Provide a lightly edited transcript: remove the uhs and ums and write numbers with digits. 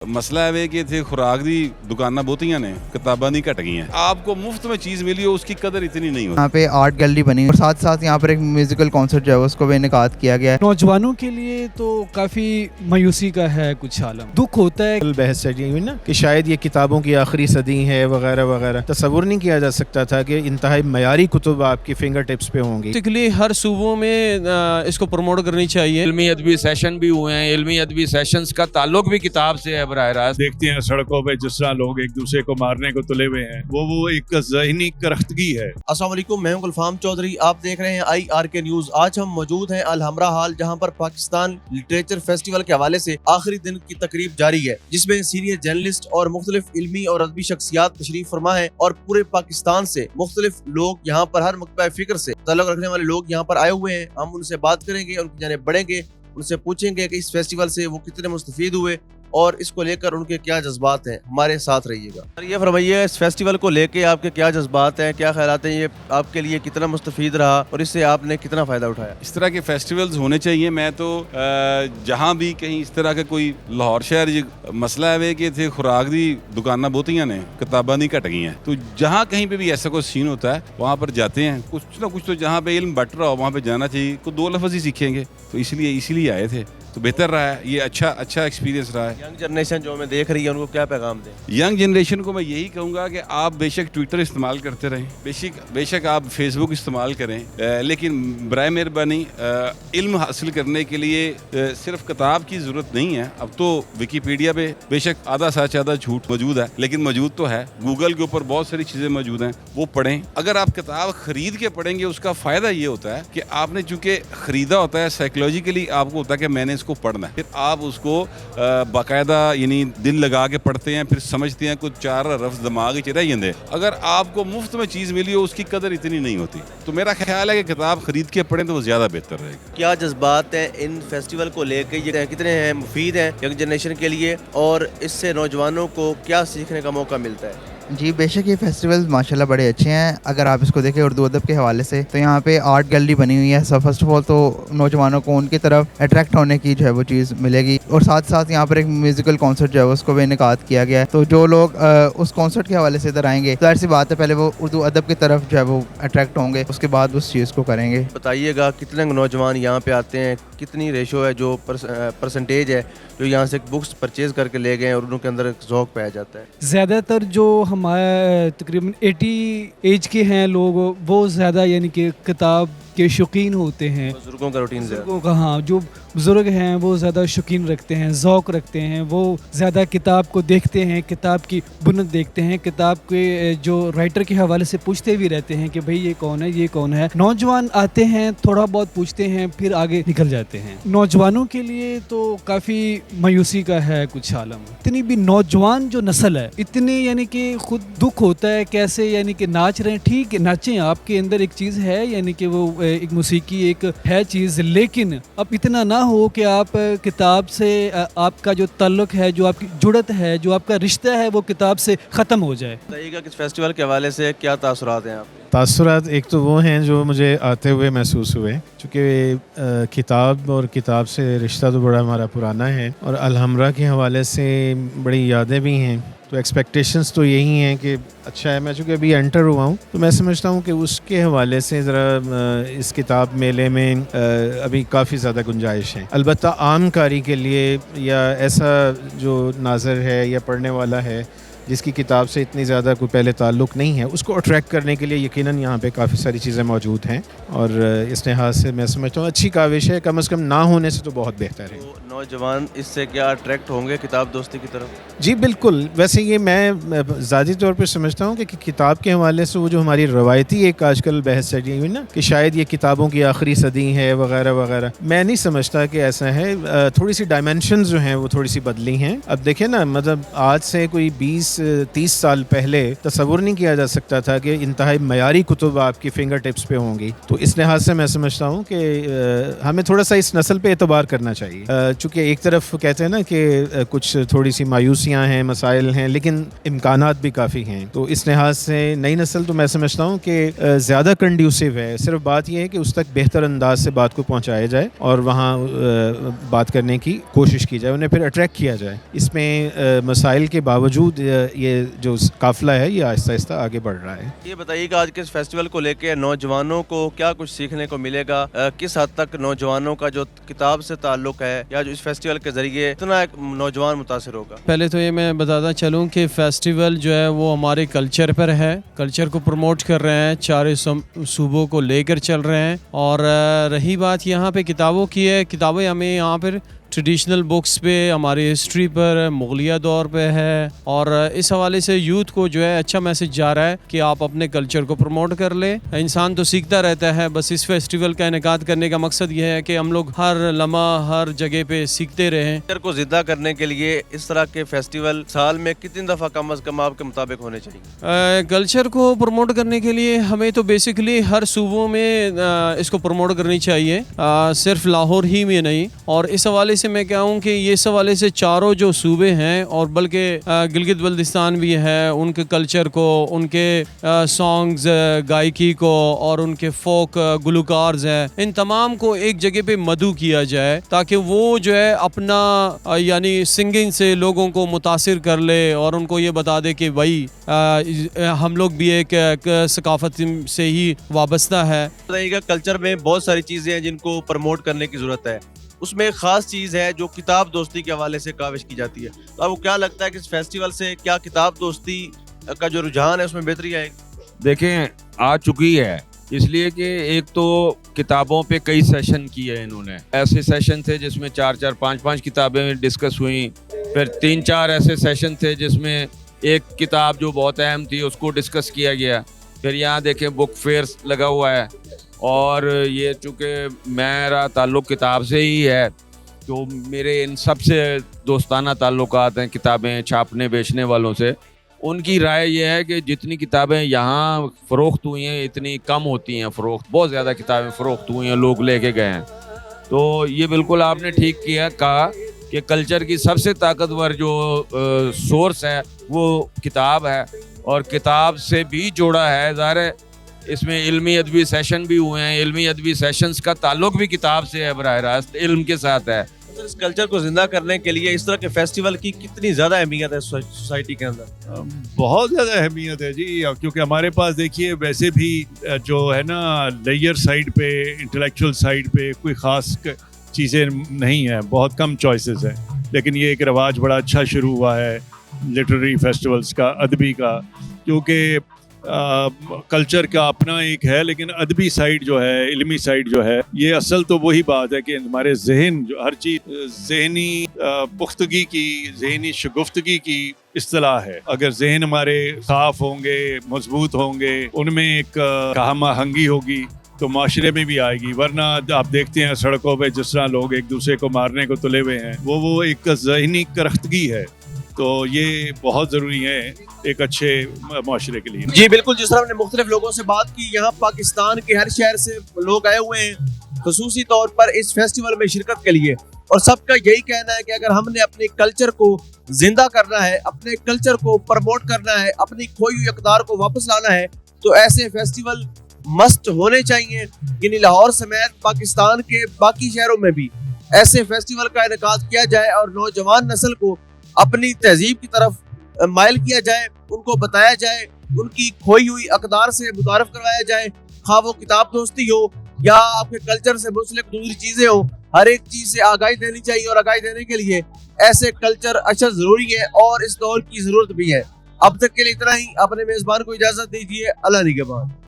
ਮਸਲਾ ਇਹ ਕਿ ਇੱਥੇ खुराक ਦੀ ਦੁਕਾਨਾਂ ਬਹੁਤੀਆਂ ਨੇ, किताबां नहीं घट गई हैं। आपको मुफ्त में चीज़ मिली हो उसकी कदर इतनी नहीं होती। यहाँ पे आर्ट गैलरी बनी और साथ साथ यहाँ पर एक म्यूजिकल कॉन्सर्ट जो है उसको भी इनेकाद किया गया है। नौजवानों के लिए तो काफ़ी मायूसी का है कुछ आलम, दुख होता है। बहस चली हुई ना कि शायद ये किताबों की आखिरी सदी है वगैरह वगैरह। तसव्वुर नहीं किया जा सकता था कि इंतहाई मयारी कुतुब आपकी फिंगर टिप्स पे होंगी। बेसिकली हर सूबों में इसको प्रमोट करनी चाहिए। इल्मी अदबी सेशन भी हुए हैं, इल्मी अदबी सेशंस का ताल्लुक भी किताब से है बराह रास्त। देखते हैं सड़कों पे जिस तरह लोग एक दूसरे को मारने को तुले हुए हैं, वो एक ज़हनी करख्तगी है। अस्सलाम वालेकुम, मैं हूं गुलफाम चौधरी, आप देख रहे हैं IRK न्यूज़। आज हम मौजूद हैं अलहमरा हॉल, जहां पर पाकिस्तान लिटरेचर फेस्टिवल के हवाले से आखिरी दिन की तकरीब जारी है, जिसमें सीनियर जर्नलिस्ट और मुख्तलिफ इल्मी और अदबी शख्सियात तशरीफ फरमा है और पूरे पाकिस्तान से मुख्तलिफ लोग यहाँ पर हर मकबा फिक्र से ताल्लुक रखने वाले लोग यहाँ पर आए हुए हैं। हम उनसे बात करेंगे, उनकी जानिब बढ़ेंगे, उनसे पूछेंगे कि इस फेस्टिवल से वो कितने मुस्तफीद हुए और इसको लेकर उनके क्या जज्बात हैं। हमारे साथ रहिएगा। ये फरमाइए, इस फेस्टिवल को लेके आपके क्या जज्बात हैं, क्या ख्यालात हैं, ये आपके लिए कितना मुस्तफीद रहा और इससे आपने कितना फ़ायदा उठाया? इस तरह के फेस्टिवल्स होने चाहिए। मैं तो जहाँ भी कहीं इस तरह का कोई लाहौर शहर मसला है कि इतने खुराक दी दुकाना बहुतियां ने, किताबां नहीं घट गई हैं, तो जहाँ कहीं पे भी ऐसा कोई सीन होता है वहाँ पर जाते हैं। कुछ ना कुछ तो जहाँ पे इल्म बट रहा हो वहाँ पे जाना चाहिए। कोई दो लफ्ज़ ही सीखेंगे, तो इसीलिए आए थे, तो बेहतर रहा है। ये अच्छा एक्सपीरियंस रहा है। यंग जनरेशन जो हमें देख रही है उनको क्या पैगाम दें? यंग जनरेशन को मैं यही कहूँगा कि आप बेशक ट्विटर इस्तेमाल करते रहें, बेशक आप फेसबुक इस्तेमाल करें, लेकिन बराए मेहरबानी इल्म हासिल करने के लिए सिर्फ किताब की ज़रूरत नहीं है। अब तो विकीपीडिया पे बेशक आधा सच आधा झूठ मौजूद है, लेकिन मौजूद तो है। गूगल के ऊपर बहुत सारी चीज़ें मौजूद हैं, वो पढ़ें। अगर आप किताब ख़रीद के पढ़ेंगे उसका फ़ायदा ये होता है कि आपने चूँकि ख़रीदा होता है, साइकोलॉजिकली आपको होता है कि मैंने इसको पढ़ना है, फिर आप उसको बाकायदा यानी दिल लगा के पढ़ते हैं, फिर समझते हैं, कुछ चार रफ्ज़ दिमाग च रह जाते। अगर आपको मुफ्त में चीज़ मिली हो उसकी कदर इतनी नहीं होती। तो मेरा ख्याल है कि किताब ख़रीद के पढ़ें तो वो ज़्यादा बेहतर रहेगा। क्या जज्बात हैं इन फेस्टिवल को लेकर, ये कितने हैं मुफीद हैं यंग जनरेशन के लिए और इससे नौजवानों को क्या सीखने का मौका मिलता है? जी बेशक ये फेस्टिवल माशाल्लाह बड़े अच्छे हैं। अगर आप इसको देखें उर्दू अदब के हवाले से, तो यहाँ पे आर्ट गैलरी बनी हुई है। सब फर्स्ट ऑफ ऑल तो नौजवानों को उनकी तरफ अट्रैक्ट होने की जो है वो चीज़ मिलेगी, और साथ साथ यहाँ पर एक म्यूजिकल कॉन्सर्ट जो है उसको भी इनेकाद किया गया है। तो जो लोग उस कॉन्सर्ट के हवाले से इधर आएंगे, तो ऐसी बात है पहले वो उर्दू अदब की तरफ जो है वो अट्रैक्ट होंगे, उसके बाद उस चीज़ को करेंगे। बताइएगा कितने नौजवान यहाँ पे आते हैं, कितनी रेशो है, जो परसेंटेज है जो यहाँ से बुक्स परचेज करके ले गए और उनके अंदर ज़ौक़ पाया जाता है? ज़्यादातर जो हमारे तकरीबन 80 एज के हैं लोग, वो ज़्यादा यानी कि किताब के शौकीन होते हैं। बुजुर्गों का रूटीन बुजुर्गों का, हाँ, जो बुज़ुर्ग हैं वो ज़्यादा शौकीन रखते हैं, ज़ौक़ रखते हैं, वो ज़्यादा किताब को देखते हैं, किताब की बुनत देखते हैं, किताब के जो राइटर के हवाले से पूछते भी रहते हैं कि भाई ये कौन है, ये कौन है। नौजवान आते हैं, थोड़ा बहुत पूछते हैं, फिर आगे निकल जाते हैं। नौजवानों के लिए तो काफ़ी मायूसी का है कुछ आलम। इतनी भी नौजवान जो नस्ल है, इतनी यानी कि खुद दुख होता है कैसे यानी कि नाच रहे हैं। ठीक है, नाचें, आपके अंदर एक चीज़ है, यानी कि वो एक मौसीकी एक है चीज़, लेकिन अब इतना ना हो कि आप किताब से आपका जो ताल्लुक है, जो आपकी जुड़त है, जो आपका रिश्ता है, वो किताब से ख़त्म हो जाए। बताइएगा कि फेस्टिवल के हवाले से क्या तासुरात हैं आपके? तासुरात एक तो वो हैं जो मुझे आते हुए महसूस हुए, चूँकि किताब और किताब से रिश्ता तो बड़ा हमारा पुराना है और अलहमरा के हवाले से बड़ी यादें भी हैं। तो एक्सपेक्टेशंस तो यही हैं कि अच्छा है। मैं चूँकि अभी एंटर हुआ हूँ, तो मैं समझता हूँ कि उसके हवाले से ज़रा इस किताब मेले में अभी काफ़ी ज़्यादा गुंजाइश है। अलबत्ता आम कारी के लिए या ऐसा जो नाज़र है या पढ़ने वाला है जिसकी किताब से इतनी ज़्यादा कोई पहले ताल्लुक़ नहीं है, उसको अट्रैक्ट करने के लिए यकीनन यहाँ पे काफ़ी सारी चीज़ें मौजूद हैं और इस लिहाज से मैं समझता हूँ अच्छी काविश है। कम से कम ना होने से तो बहुत बेहतर है। तो नौजवान इससे क्या अट्रैक्ट होंगे किताब दोस्ती की तरफ? जी बिल्कुल। वैसे ये मैं ज़ाती तौर पर समझता हूँ कि किताब के हवाले से वो जो हमारी रवायती एक आजकल बहस चली हुई ना कि शायद ये किताबों की आखिरी सदी है वगैरह वगैरह, मैं नहीं समझता कि ऐसा है। थोड़ी सी डायमेंशंस जो हैं वो थोड़ी सी बदली हैं। अब देखें ना, मतलब आज से कोई 20 20-30 साल पहले तस्वुर नहीं किया जा सकता था कि इंतहाई मयारी कुतुब आपकी फिंगर टिप्स पे होंगी। तो इस लिहाज से मैं समझता हूँ कि हमें थोड़ा सा इस नस्ल पे एतबार करना चाहिए। चूँकि एक तरफ कहते हैं ना कि कुछ थोड़ी सी मायूसियाँ हैं, मसाइल हैं, लेकिन इम्कानात भी काफ़ी हैं। तो इस लिहाज से नई नस्ल तो मैं समझता हूँ कि ज़्यादा कंड्यूसिव है। सिर्फ बात यह है कि उस तक बेहतर अंदाज से बात को पहुँचाया जाए और वहाँ बात करने की कोशिश की जाए, उन्हें फिर अट्रैक्ट किया जाए। इसमें मसाइल के बावजूद ये जो काफ़िला है ये आहिस्ता आहिस्ता आगे बढ़ रहा है। ये बताइएगा आज के इस फेस्टिवल को लेके नौजवानों को क्या कुछ सीखने को मिलेगा, किस हद तक नौजवानों का जो किताब से ताल्लुक है या जो इस फेस्टिवल के जरिए इतना एक नौजवान मुतासिर होगा? पहले तो ये मैं बताता चलूँ कि फेस्टिवल जो है वो हमारे कल्चर पर है, कल्चर को प्रमोट कर रहे हैं, चारों सूबों को लेकर चल रहे हैं। और रही बात यहाँ पे किताबों की है, किताबें हमें यहाँ पर ट्रेडिशनल बुक्स पे, हमारी हिस्ट्री पर, मुगलिया दौर पे है। और इस हवाले से यूथ को जो है अच्छा मैसेज जा रहा है कि आप अपने कल्चर को प्रमोट कर ले। इंसान तो सीखता रहता है, बस इस फेस्टिवल का इनेकाद करने का मकसद ये है कि हम लोग हर लम्हा हर जगह पे सीखते रहें। कल्चर को जिंदा करने के लिए इस तरह के फेस्टिवल साल में कितनी दफ़ा कम अज़ कम आपके मुताबिक होने चाहिए? कल्चर को प्रमोट करने के लिए हमें तो बेसिकली हर सूबों में इसको प्रमोट करनी चाहिए, सिर्फ लाहौर ही में नहीं। और इस हवाले से मैं कहूँ कि ये इस हवाले से चारों जो सूबे हैं और बल्कि गिलगित बल्तिस्तान भी है, उनके कल्चर को, उनके सॉन्ग्स गायकी को और उनके फोक गुलकार्स हैं, इन तमाम को एक जगह पे मदऊ किया जाए ताकि वो जो है अपना यानी सिंगिंग से लोगों को मुतासिर कर ले और उनको ये बता दे कि भाई हम लोग भी एक सकाफत से ही वाबस्ता है। बताइएगा, कल्चर में बहुत सारी चीज़ें हैं जिनको प्रमोट करने की ज़रूरत है, उसमें एक ख़ास चीज़ है जो किताब दोस्ती के हवाले से काविश की जाती है। तो आपको क्या लगता है कि इस फेस्टिवल से क्या किताब दोस्ती का जो रुझान है उसमें बेहतरी आएगी? देखें, आ चुकी है, इसलिए कि एक तो किताबों पे कई सेशन किए हैं इन्होंने। ऐसे सेशन थे जिसमें 4-4, 5-5 किताबें डिस्कस हुई, फिर 3-4 ऐसे सेशन थे जिसमें एक किताब जो बहुत अहम थी उसको डिस्कस किया गया। फिर यहाँ देखें बुक फेयर्स लगा हुआ है, और ये चूँकि मेरा ताल्लुक़ किताब से ही है तो मेरे इन सब से दोस्ताना ताल्लुकात हैं किताबें छापने बेचने वालों से। उनकी राय ये है कि जितनी किताबें यहाँ फ़रोख्त हुई हैं इतनी कम होती हैं फ़रोख्त, बहुत ज़्यादा किताबें फ़रोख्त हुई हैं, लोग लेके गए हैं। तो ये बिल्कुल आपने ठीक किया कहा कि कल्चर की सबसे ताकतवर जो सोर्स है वो किताब है, और किताब से भी जोड़ा है। ज़ाहिर है इसमें इल्मी अदबी सेशन भी हुए हैं, इल्मी अदबी सेशंस का ताल्लुक भी किताब से है, बराह रास्त इल्म के साथ है। तो इस कल्चर को जिंदा करने के लिए इस तरह के फेस्टिवल की कितनी ज़्यादा अहमियत है सोसाइटी के अंदर? बहुत ज़्यादा अहमियत है जी, क्योंकि हमारे पास देखिए वैसे भी जो है ना लेयर साइड पे, इंटेलेक्चुअल साइड पे कोई ख़ास चीज़ें नहीं है, बहुत कम चॉइसेस है। लेकिन ये एक रवाज बड़ा अच्छा शुरू हुआ है लिटरेरी फेस्टिवल्स का, अदबी का, क्योंकि कल्चर का अपना एक है, लेकिन अदबी साइड जो है, इल्मी साइड जो है, ये असल तो वही बात है कि हमारे जहन जो हर चीज़ जहनी पुख्तगी की, जहनी शगुफ्तगी की इस्तिलाह है। अगर जहन हमारे साफ होंगे, मजबूत होंगे, उनमें एक हम आहंगी होगी तो माशरे में भी आएगी। वरना आप देखते हैं सड़कों पे जिस तरह लोग एक दूसरे को मारने को तुले हुए हैं, वो एक जहनी करख्तगी है। तो ये बहुत ज़रूरी है एक अच्छे माशरे के लिए। जी बिल्कुल, जिस तरह हमने मुख्तलिफ लोगों से बात की, यहाँ पाकिस्तान के हर शहर से लोग आए हुए हैं खसूसी तौर पर इस फेस्टिवल में शिरकत के लिए, और सबका यही कहना है कि अगर हमने अपने कल्चर को जिंदा करना है, अपने कल्चर को प्रमोट करना है, अपनी खोई हुई अक़दार को वापस लाना है, तो ऐसे फेस्टिवल मस्ट होने चाहिए। यानी लाहौर समेत पाकिस्तान के बाकी शहरों में भी ऐसे फेस्टिवल का इनेकाद किया जाए और नौजवान नस्ल को अपनी तहजीब की तरफ माइल किया जाए, उनको बताया जाए, उनकी खोई हुई अक़दार से मुतारफ करवाया जाए, खा वो किताब दोस्ती हो या आपके कल्चर से मुंसलिक दूसरी चीज़ें हो, हर एक चीज़ से आगाही देनी चाहिए। और आगाही देने के लिए ऐसे कल्चर अच्छा ज़रूरी है और इस दौर की ज़रूरत भी है। अब तक के लिए इतना ही। अपने मेज़बान को इजाज़त दीजिए। अल्लाह निगहबान।